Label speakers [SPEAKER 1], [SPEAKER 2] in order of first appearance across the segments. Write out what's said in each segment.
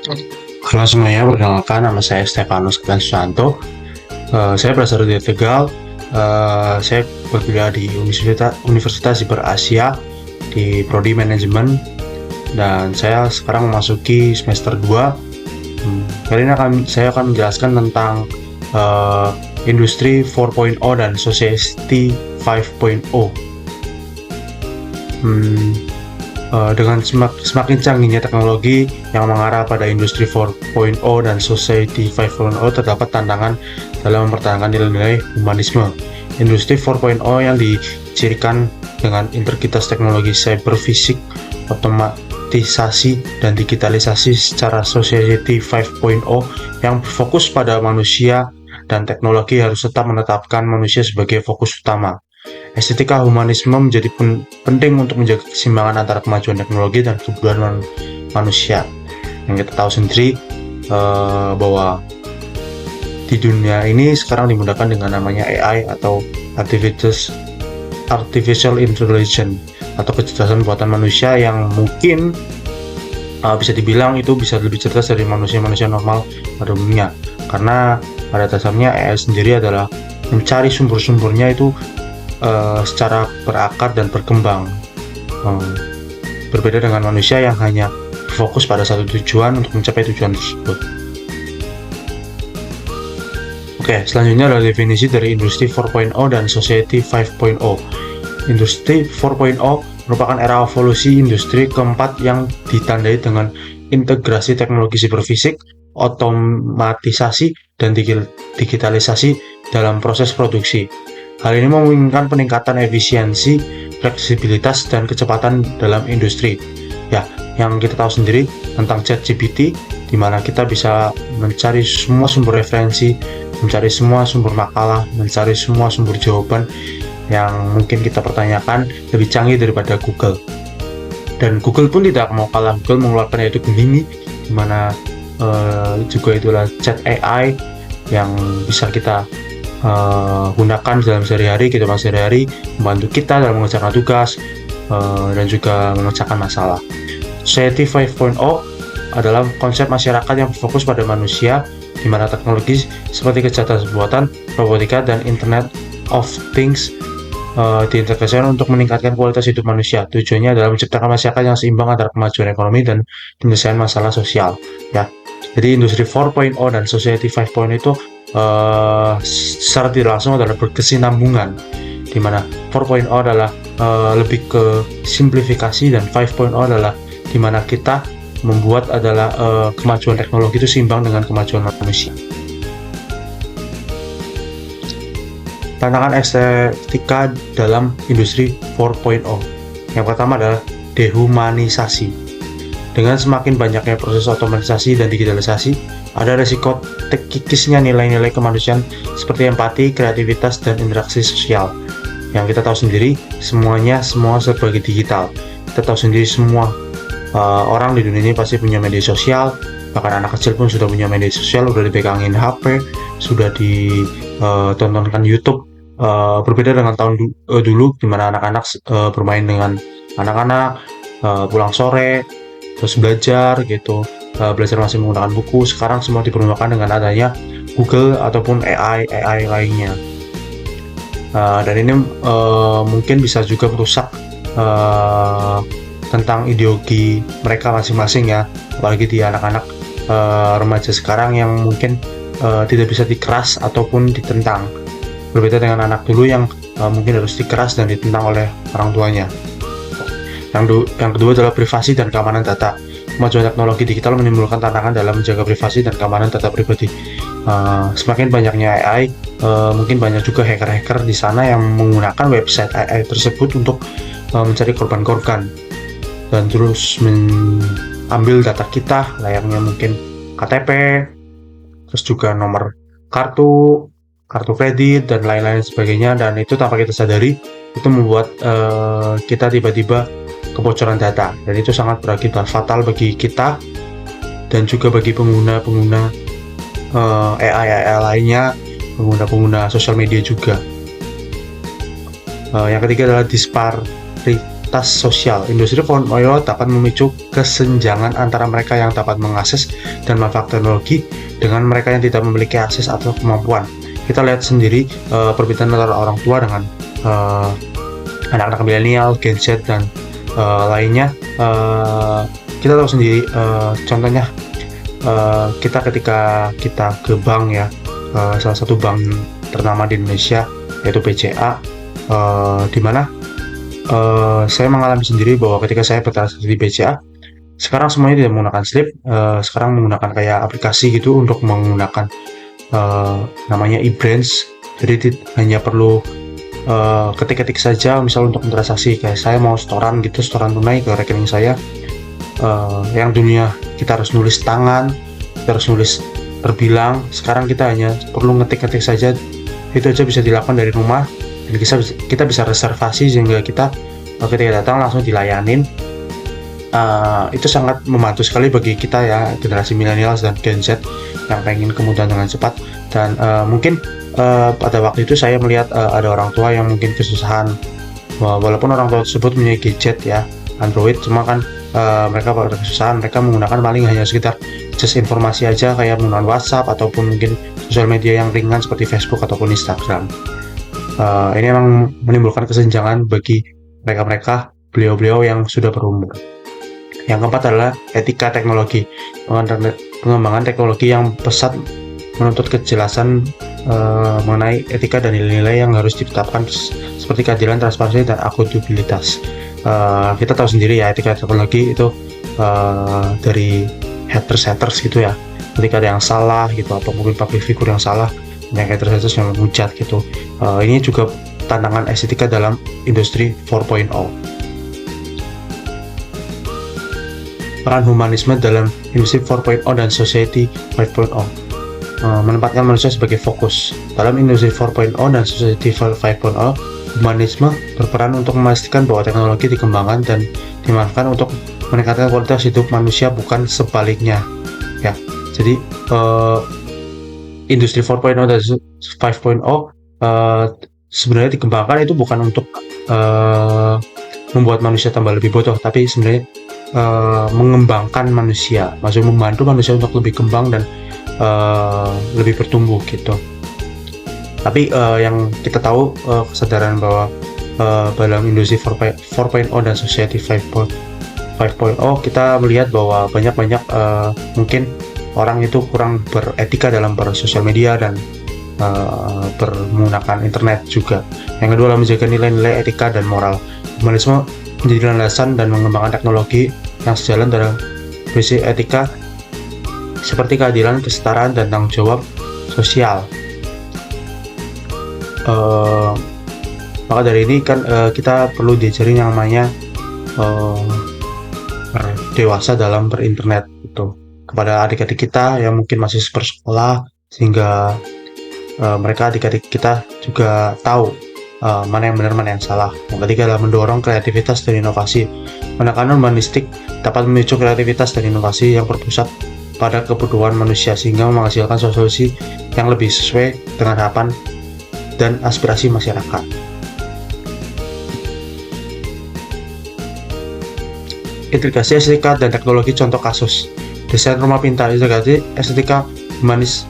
[SPEAKER 1] Halo semuanya, perkenalkan nama saya Stefanus Susanto. Saya berasal dari Tegal. Saya berkuliah di Universitas Siber Asia di Prodi Manajemen dan saya sekarang memasuki semester 2. Kali ini saya akan menjelaskan tentang eh, Industri 4.0 dan Society 5.0. Hmm, dengan semakin canggihnya teknologi yang mengarah pada industri 4.0 dan society 5.0, terdapat tantangan dalam mempertahankan nilai-nilai humanisme. Industri 4.0 yang dicirikan dengan integritas teknologi cyber fisik, otomatisasi, dan digitalisasi secara society 5.0 yang berfokus pada manusia dan teknologi harus tetap menetapkan manusia sebagai fokus utama. Estetika humanisme menjadi penting untuk menjaga keseimbangan antara kemajuan teknologi dan kebutuhan manusia. Yang kita tahu sendiri bahwa di dunia ini sekarang dimudahkan dengan namanya AI atau Artificial Intelligence atau kecerdasan buatan manusia yang mungkin bisa dibilang itu bisa lebih cerdas dari manusia-manusia normal pada umumnya. Karena pada dasarnya AI sendiri adalah mencari sumber-sumbernya itu secara berakar dan berkembang. Berbeda dengan manusia yang hanya fokus pada satu tujuan untuk mencapai tujuan tersebut. Oke, selanjutnya adalah definisi dari industri 4.0 dan society 5.0. Industri 4.0 merupakan era evolusi industri keempat yang ditandai dengan integrasi teknologi siberfisik, otomatisasi, dan digitalisasi dalam proses produksi. Hal ini memungkinkan peningkatan efisiensi, fleksibilitas, dan kecepatan dalam industri. Ya, yang kita tahu sendiri tentang ChatGPT, di mana kita bisa mencari semua sumber referensi, mencari semua sumber makalah, mencari semua sumber jawaban yang mungkin kita pertanyakan lebih canggih daripada Google. Dan Google pun tidak mau kalah. Google mengeluarkan yaitu Gemini, di mana juga itulah chat AI yang bisa kita gunakan dalam sehari-hari, kehidupan sehari-hari, membantu kita dalam mengerjakan tugas dan juga memecahkan masalah. Society 5.0 adalah konsep masyarakat yang berfokus pada manusia, di mana teknologi seperti kecerdasan buatan, robotika, dan Internet of Things diintegrasikan untuk meningkatkan kualitas hidup manusia. Tujuannya adalah menciptakan masyarakat yang seimbang antara kemajuan ekonomi dan penyelesaian masalah sosial. Ya, jadi industri 4.0 dan society 5.0 itu secara tidak langsung adalah berkesinambungan, di mana 4.0 adalah lebih ke simplifikasi dan 5.0 adalah di mana kita membuat adalah kemajuan teknologi itu seimbang dengan kemajuan manusia. Tantangan estetika dalam industri 4.0. Yang pertama adalah dehumanisasi. Dengan semakin banyaknya proses otomatisasi dan digitalisasi, ada resiko terkikisnya nilai-nilai kemanusiaan seperti empati, kreativitas, dan interaksi sosial. Yang kita tahu sendiri, semua sebagai digital. Kita tahu sendiri semua orang di dunia ini pasti punya media sosial, bahkan anak kecil pun sudah punya media sosial, sudah dipegangin HP, sudah ditontonkan YouTube. Berbeda dengan tahun dulu, di mana anak-anak bermain dengan anak-anak, pulang sore, terus belajar gitu, belajar masih menggunakan buku. Sekarang semua dipermudah dengan adanya Google ataupun AI lainnya. Dan ini mungkin bisa juga merusak tentang ideologi mereka masing-masing ya, apalagi di anak-anak remaja sekarang yang mungkin tidak bisa dikeras ataupun ditentang. Berbeda dengan anak dulu yang mungkin harus dikeras dan ditentang oleh orang tuanya. Yang kedua adalah privasi dan keamanan data. Kemajuan teknologi digital menimbulkan tantangan dalam menjaga privasi dan keamanan data pribadi. Semakin banyaknya AI, mungkin banyak juga hacker-hacker di sana yang menggunakan website AI tersebut untuk mencari korban-korban dan terus mengambil data kita, layaknya mungkin KTP, terus juga nomor kartu kredit, dan lain-lain sebagainya. Dan itu tanpa kita sadari, itu membuat kita tiba-tiba kebocoran data, dan itu sangat berakibat fatal bagi kita dan juga bagi pengguna-pengguna AI lainnya, pengguna-pengguna sosial media juga. Yang ketiga adalah inequalitas sosial. Industri 4.0 dapat memicu kesenjangan antara mereka yang dapat mengakses dan manfaat teknologi dengan mereka yang tidak memiliki akses atau kemampuan. Kita lihat sendiri perbedaan antara orang tua dengan anak-anak milenial, Gen Z, dan lainnya. Kita tahu sendiri, contohnya kita ketika kita ke bank ya, salah satu bank ternama di Indonesia yaitu BCA, di mana saya mengalami sendiri bahwa ketika saya bertransaksi di BCA, sekarang semuanya tidak menggunakan slip, sekarang menggunakan kayak aplikasi gitu untuk menggunakan namanya e-branch. Jadi hanya perlu ketik-ketik saja, misal untuk transaksi kayak saya mau setoran gitu, setoran tunai ke rekening saya, yang dunia kita harus nulis tangan, kita harus nulis terbilang, sekarang kita hanya perlu ngetik-ngetik saja, itu aja bisa dilakukan dari rumah, dan kita bisa reservasi sehingga kita ketika datang langsung dilayanin. Itu sangat membantu sekali bagi kita ya, generasi milenial dan Gen Z yang pengen kemudahan dengan cepat. Dan mungkin pada waktu itu saya melihat ada orang tua yang mungkin kesusahan, walaupun orang tua tersebut punya gadget ya Android, cuma kan mereka pada kesusahan, mereka menggunakan paling hanya sekitar just informasi aja kayak menggunakan WhatsApp ataupun mungkin sosial media yang ringan seperti Facebook ataupun Instagram. Ini memang menimbulkan kesenjangan bagi mereka-mereka, beliau-beliau yang sudah berumur. Yang keempat adalah etika teknologi. Pengembangan teknologi yang pesat menuntut kejelasan mengenai etika dan nilai-nilai yang harus ditetapkan seperti keadilan, transparansi, dan akuntabilitas. Kita tahu sendiri ya, etika teknologi itu dari haters gitu ya, ketika ada yang salah gitu atau mungkin public figure yang salah, yang haters yang menghujat gitu. Ini juga tantangan estetika dalam industri 4.0. Peran humanisme dalam industri 4.0 dan society 5.0. Menempatkan manusia sebagai fokus. Dalam industri 4.0 dan society 5.0, humanisme berperan untuk memastikan bahwa teknologi dikembangkan dan dimanfaatkan untuk meningkatkan kualitas hidup manusia, bukan sebaliknya ya. Jadi industri 4.0 dan 5.0 sebenarnya dikembangkan itu bukan untuk membuat manusia tambah lebih bodoh, tapi sebenarnya mengembangkan manusia, maksudnya membantu manusia untuk lebih kembang dan lebih bertumbuh gitu. Tapi yang kita tahu, kesadaran bahwa dalam industri 4.0 dan society 5.0 kita melihat bahwa banyak mungkin orang itu kurang beretika dalam bersosial media dan menggunakan internet juga. Yang kedua adalah menjaga nilai-nilai etika dan moral. Humanisme menjadi landasan dan mengembangkan teknologi yang sejalan dalam prinsip etika seperti keadilan, kesetaraan, dan tanggung jawab sosial. Maka dari ini kan kita perlu diajarin yang namanya dewasa dalam berinternet itu kepada adik-adik kita yang mungkin masih bersekolah, sehingga mereka adik-adik kita juga tahu mana yang benar, mana yang salah. Yang ketiga adalah mendorong kreativitas dan inovasi. Penekanan humanistik dapat memicu kreativitas dan inovasi yang berpusat pada kebutuhan manusia sehingga menghasilkan solusi yang lebih sesuai dengan harapan dan aspirasi masyarakat. Integrasi estetika dan teknologi, contoh kasus desain rumah pintar. Integrasi estetika humanis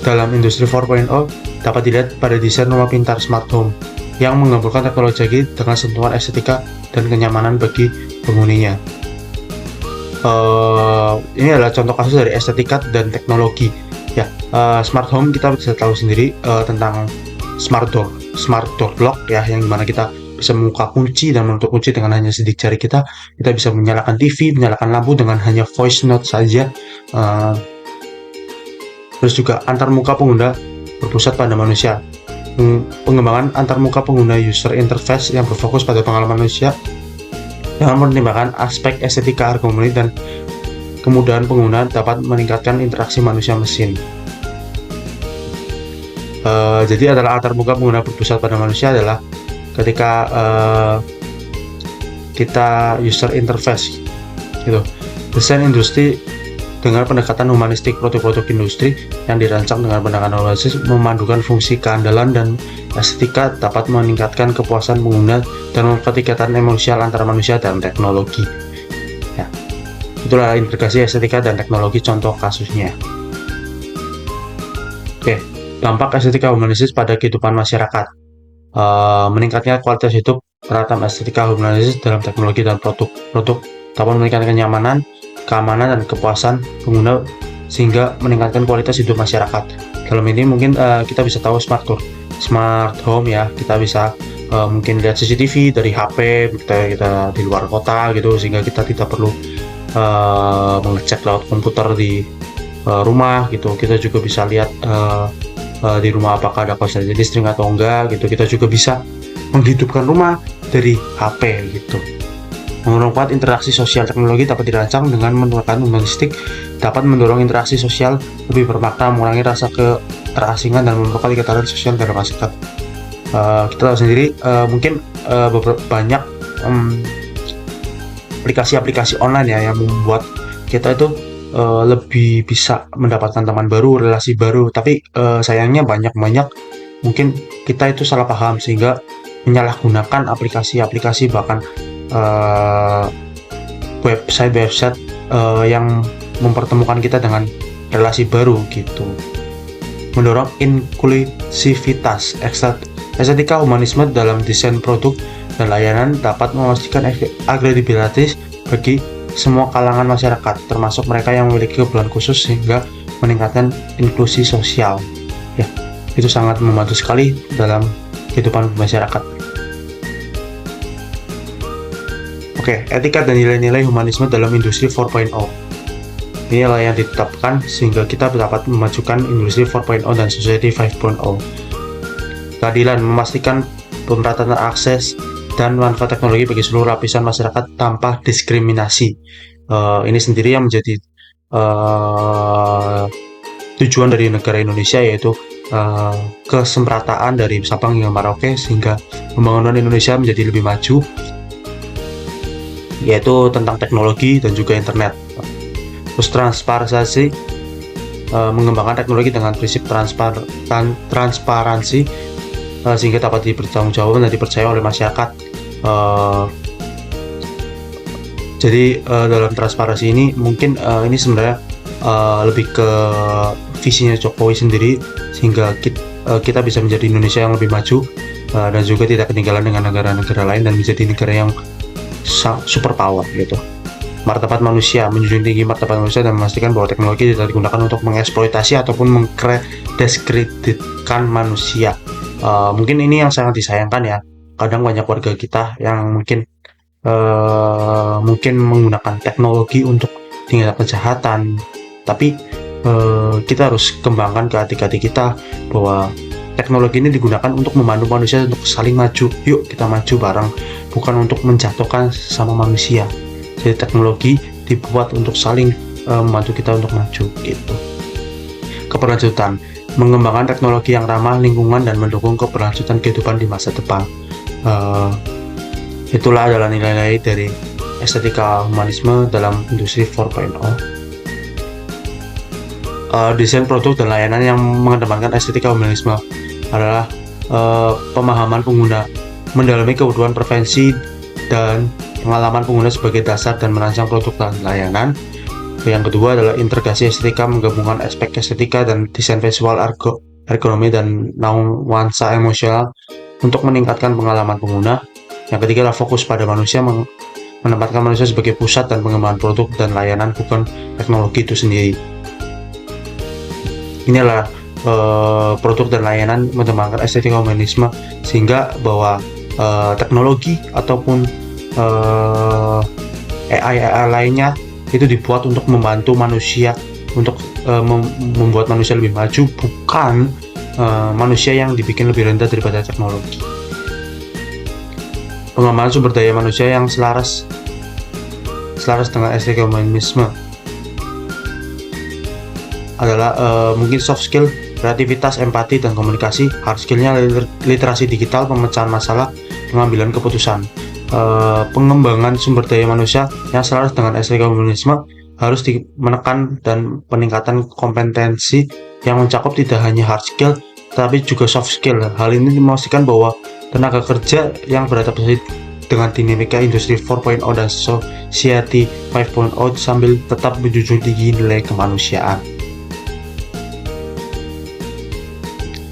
[SPEAKER 1] dalam industri 4.0 dapat dilihat pada desain rumah pintar smart home yang menggabungkan teknologi dengan sentuhan estetika dan kenyamanan bagi penghuninya. Ini adalah contoh kasus dari estetika dan teknologi ya. Smart home kita bisa tahu sendiri tentang smart door lock ya, yang dimana kita bisa membuka kunci dan menutup kunci dengan hanya sidik jari kita. Kita bisa menyalakan TV, menyalakan lampu dengan hanya voice note saja. Terus juga antarmuka pengguna berpusat pada manusia. Pengembangan antarmuka pengguna user interface yang berfokus pada pengalaman manusia dengan mempertimbangkan aspek estetika, ergonomi, dan kemudahan pengguna dapat meningkatkan interaksi manusia mesin. Jadi adalah antarmuka pengguna berpusat pada manusia adalah ketika kita user interface gitu. Desain industri dengan pendekatan humanistik. Produk-produk industri yang dirancang dengan pendekatan humanistik memandukan fungsi keandalan dan estetika dapat meningkatkan kepuasan pengguna dan memperkuat ikatan emosional antara manusia dan teknologi. Ya, itulah integrasi estetika dan teknologi contoh kasusnya. Oke, dampak estetika humanistis pada kehidupan masyarakat. Meningkatnya kualitas hidup, penataan estetika humanistis dalam teknologi dan produk dapat meningkatkan kenyamanan, keamanan, dan kepuasan pengguna sehingga meningkatkan kualitas hidup masyarakat. Dalam ini mungkin kita bisa tahu smart home ya, kita bisa mungkin lihat CCTV dari HP kita di luar kota gitu, sehingga kita tidak perlu mengecek lewat komputer di rumah gitu. Kita juga bisa lihat di rumah apakah ada korsleting listrik atau enggak gitu. Kita juga bisa menghidupkan rumah dari HP gitu. Memperkuat interaksi sosial, teknologi dapat dirancang dengan menggunakan humanistik dapat mendorong interaksi sosial lebih bermakna, mengurangi rasa terasingan dan memperkuat ikatan sosial dalam masyarakat. Kita tahu sendiri mungkin banyak aplikasi-aplikasi online ya yang membuat kita itu lebih bisa mendapatkan teman baru, relasi baru, tapi sayangnya banyak mungkin kita itu salah paham sehingga menyalahgunakan aplikasi-aplikasi, bahkan website yang mempertemukan kita dengan relasi baru gitu. Mendorong inklusivitas, estetika humanisme dalam desain produk dan layanan dapat memastikan akredibilitas bagi semua kalangan masyarakat, termasuk mereka yang memiliki kebutuhan khusus sehingga meningkatkan inklusi sosial. Ya, itu sangat membantu sekali dalam kehidupan masyarakat. Oke, etika dan nilai-nilai humanisme dalam industri 4.0. Inilah yang ditetapkan sehingga kita dapat memajukan industri 4.0 dan society 5.0. Keadilan, memastikan pemerataan akses dan manfaat teknologi bagi seluruh lapisan masyarakat tanpa diskriminasi. Ini sendiri yang menjadi tujuan dari negara Indonesia, yaitu kesemerataan dari Sabang hingga Merauke sehingga pembangunan Indonesia menjadi lebih maju, yaitu tentang teknologi dan juga internet. Terus transparansi, mengembangkan teknologi dengan prinsip transparansi sehingga dapat dipertanggungjawabkan dan dipercaya oleh masyarakat. Jadi dalam transparansi ini mungkin ini sebenarnya lebih ke visinya Jokowi sendiri sehingga kita bisa menjadi Indonesia yang lebih maju dan juga tidak ketinggalan dengan negara-negara lain dan menjadi negara yang super power gitu. Martabat manusia, menjunjung tinggi martabat manusia dan memastikan bahwa teknologi tidak digunakan untuk mengeksploitasi ataupun mendiskreditkan manusia. Mungkin ini yang sangat disayangkan ya. Kadang banyak warga kita yang mungkin menggunakan teknologi untuk tindak kejahatan, tapi kita harus kembangkan ke hati-hati kita bahwa teknologi ini digunakan untuk membantu manusia untuk saling maju. Yuk kita maju bareng, bukan untuk menjatuhkan sama manusia. Jadi teknologi dibuat untuk saling membantu kita untuk maju gitu. Keberlanjutan, mengembangkan teknologi yang ramah lingkungan dan mendukung keberlanjutan kehidupan di masa depan. Itulah adalah nilai-nilai dari estetika humanisme dalam industri 4.0. Desain produk dan layanan yang mengedepankan estetika humanisme adalah pemahaman pengguna, mendalami kebutuhan preferensi dan pengalaman pengguna sebagai dasar dan merancang produk dan layanan. Yang kedua adalah integrasi estetika, menggabungkan aspek estetika dan desain visual, ergonomi dan nuansa emosional untuk meningkatkan pengalaman pengguna. Yang ketiga adalah fokus pada manusia, menempatkan manusia sebagai pusat dan pengembangan produk dan layanan, bukan teknologi itu sendiri. Inilah produk dan layanan mengembangkan estetika humanisme sehingga bahwa teknologi ataupun AI lainnya itu dibuat untuk membantu manusia untuk membuat manusia lebih maju, bukan manusia yang dibikin lebih rendah daripada teknologi. Pengembangan sumber daya manusia yang selaras dengan estetika humanisme adalah mungkin soft skill, kreativitas, empati, dan komunikasi. Hard skill-nya literasi digital, pemecahan masalah, pengambilan keputusan. Pengembangan sumber daya manusia yang selaras dengan estetika humanisme harus menekan dan peningkatan kompetensi yang mencakup tidak hanya hard skill tapi juga soft skill. Hal ini memastikan bahwa tenaga kerja yang beradaptasi dengan dinamika industri 4.0 dan society 5.0 sambil tetap menjunjung tinggi nilai kemanusiaan.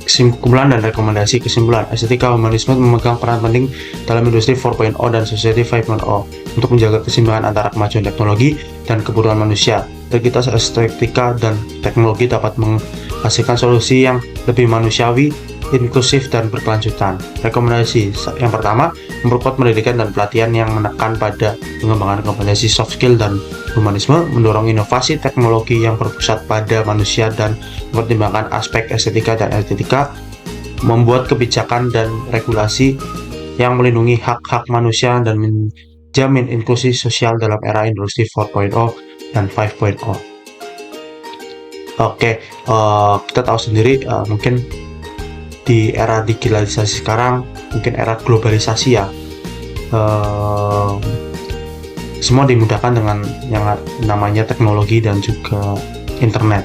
[SPEAKER 1] Kesimpulan dan rekomendasi. Kesimpulan, estetika humanisme memegang peran penting dalam industri 4.0 dan society 5.0 untuk menjaga keseimbangan antara kemajuan teknologi dan kebutuhan manusia. Integritas estetika dan teknologi dapat menghasilkan solusi yang lebih manusiawi, inklusif, dan berkelanjutan. Rekomendasi yang pertama, memperkuat pendidikan dan pelatihan yang menekan pada pengembangan kompetensi soft skill dan humanisme, mendorong inovasi teknologi yang berpusat pada manusia dan mempertimbangkan aspek estetika dan estetika, membuat kebijakan dan regulasi yang melindungi hak-hak manusia dan menjamin inklusi sosial dalam era industri 4.0 dan 5.0. Oke, kita tahu sendiri mungkin di era digitalisasi sekarang, mungkin era globalisasi ya, semua dimudahkan dengan yang namanya teknologi dan juga internet.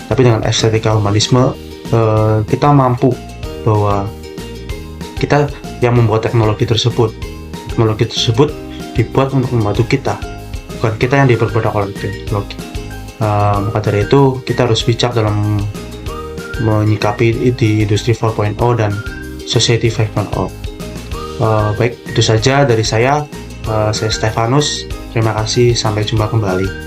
[SPEAKER 1] Tapi dengan estetika humanisme, kita mampu bahwa kita yang membuat teknologi tersebut dibuat untuk membantu kita, bukan kita yang diperbudak oleh teknologi. Maka dari itu kita harus bijak dalam menyikapi di industri 4.0 dan society 5.0. Baik, itu saja dari saya. Saya Stefanus. Terima kasih, sampai jumpa kembali.